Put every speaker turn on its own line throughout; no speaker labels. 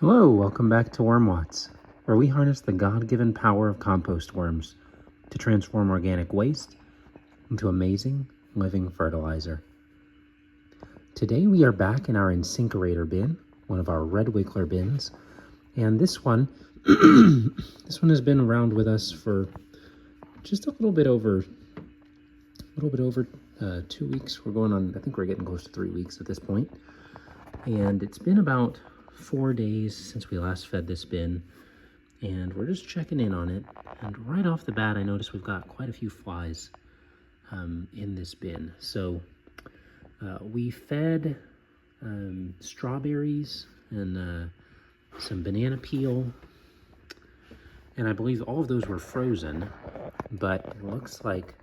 Hello, welcome back to Worm Watts, where we harness the God-given power of compost worms to transform organic waste into amazing living fertilizer. Today we are back in our incinerator bin, one of our red wiggler bins, and this one has been around with us for just a little bit over 2 weeks. We're going on, I think we're getting close to 3 weeks at this point, and it's been about 4 days since we last fed this bin, and we're just checking in on it. And right off the bat, I noticed we've got quite a few flies in this bin. So we fed strawberries and some banana peel, and I believe all of those were frozen, but it looks like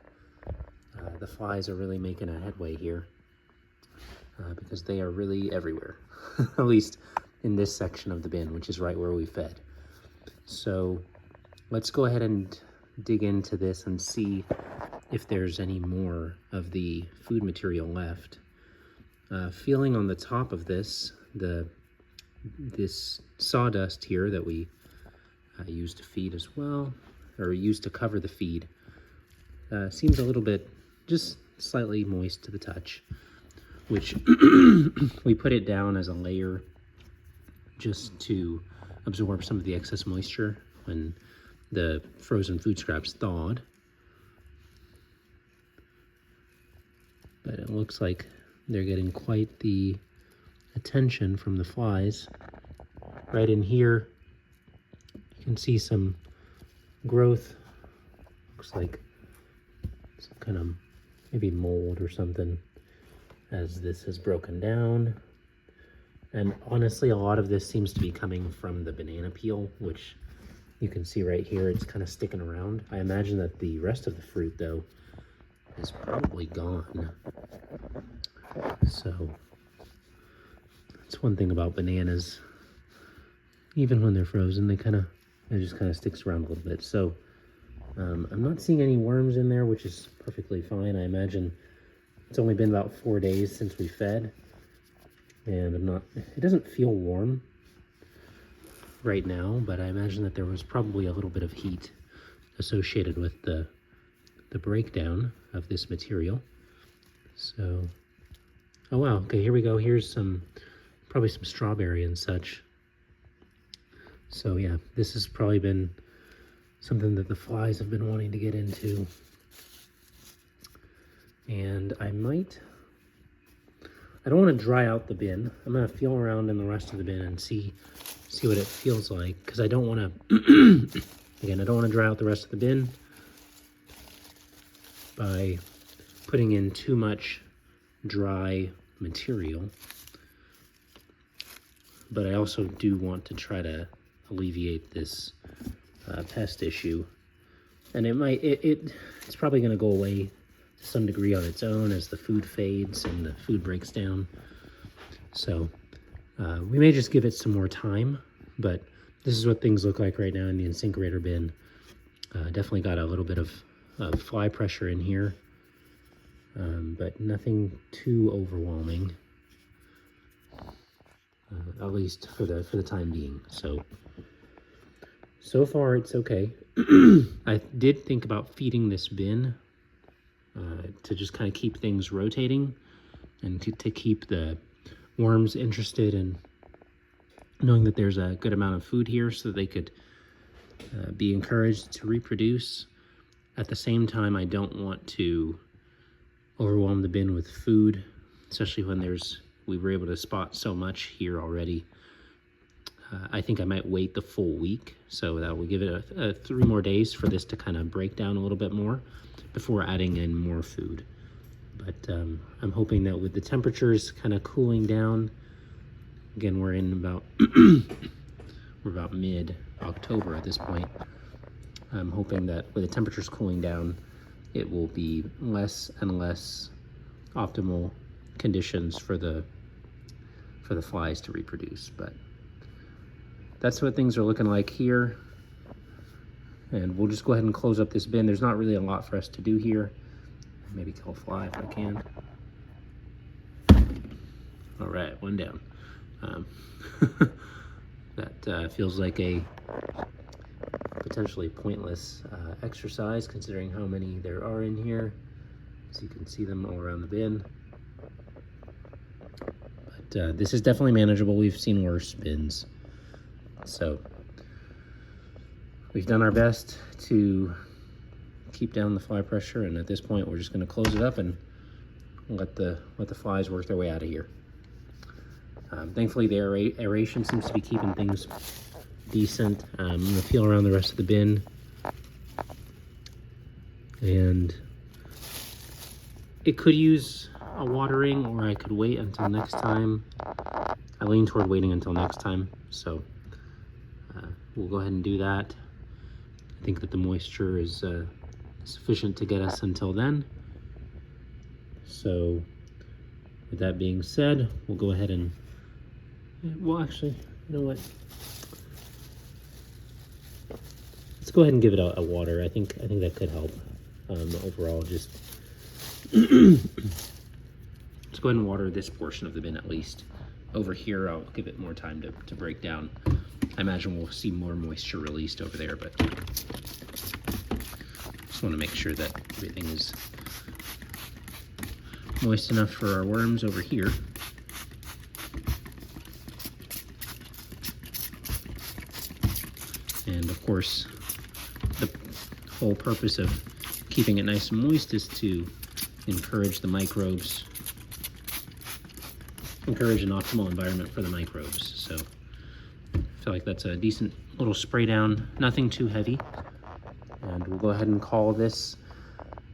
the flies are really making a headway here because they are really everywhere, at least in this section of the bin, which is right where we fed. So let's go ahead and dig into this and see if there's any more of the food material left. Feeling on the top of this, this sawdust here that we use to feed as well, or use to cover the feed, seems a little bit, just slightly moist to the touch, which we put it down as a layer just to absorb some of the excess moisture when the frozen food scraps thawed. But it looks like they're getting quite the attention from the flies. Right in here, you can see some growth. Looks like some kind of maybe mold or something as this has broken down. And honestly, a lot of this seems to be coming from the banana peel, which you can see right here, it's kind of sticking around. I imagine that the rest of the fruit, though, is probably gone. So that's one thing about bananas. Even when they're frozen, it just kind of sticks around a little bit. So I'm not seeing any worms in there, which is perfectly fine. I imagine it's only been about 4 days since we fed. And it doesn't feel warm right now, but I imagine that there was probably a little bit of heat associated with the breakdown of this material. So, oh wow, okay, here we go. Here's probably some strawberry and such. So yeah, this has probably been something that the flies have been wanting to get into. And I don't want to dry out the bin. I'm going to feel around in the rest of the bin and see what it feels like, because I don't want to, again, I don't want to dry out the rest of the bin by putting in too much dry material. But I also do want to try to alleviate this pest issue. And it's probably going to go away to some degree on its own as the food fades and the food breaks down. So we may just give it some more time, but this is what things look like right now in the incinerator bin. Definitely got a little bit of fly pressure in here, but nothing too overwhelming, at least for the time being. So far it's okay. I did think about feeding this bin to just kind of keep things rotating and to keep the worms interested in knowing that there's a good amount of food here so that they could be encouraged to reproduce. At the same time, I don't want to overwhelm the bin with food, especially when we were able to spot so much here already. I think I might wait the full week, so that will give it 3 more days for this to kind of break down a little bit more before adding in more food. But I'm hoping that with the temperatures kind of cooling down, again, we're about mid-October at this point. I'm hoping that with the temperatures cooling down, it will be less and less optimal conditions for the flies to reproduce. But that's what things are looking like here. And we'll just go ahead and close up this bin. There's not really a lot for us to do here. Maybe kill a fly if I can. All right, one down. That feels like a potentially pointless exercise considering how many there are in here. So you can see them all around the bin. But this is definitely manageable. We've seen worse bins. So we've done our best to keep down the fly pressure, and at this point we're just going to close it up and let the flies work their way out of here. Thankfully the aeration seems to be keeping things decent. I'm going to feel around the rest of the bin, and it could use a watering, or I could wait until next time. I lean toward waiting until next time, so we'll go ahead and do that. I think that the moisture is sufficient to get us until then. So with that being said, we'll go ahead and, well, actually, you know what? Let's go ahead and give it a water. I think that could help overall. Just let's go ahead and water this portion of the bin at least. Over here, I'll give it more time to break down. I imagine we'll see more moisture released over there, but just want to make sure that everything is moist enough for our worms over here. And of course, the whole purpose of keeping it nice and moist is to encourage the microbes, encourage an optimal environment for the microbes. So I feel like that's a decent little spray down, nothing too heavy. And we'll go ahead and call this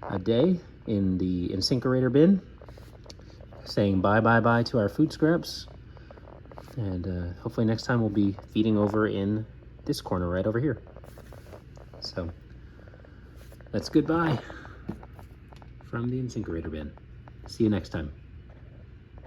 a day in the incinerator bin, saying bye to our food scraps. And hopefully next time we'll be feeding over in this corner right over here. So that's goodbye from the incinerator bin. See you next time.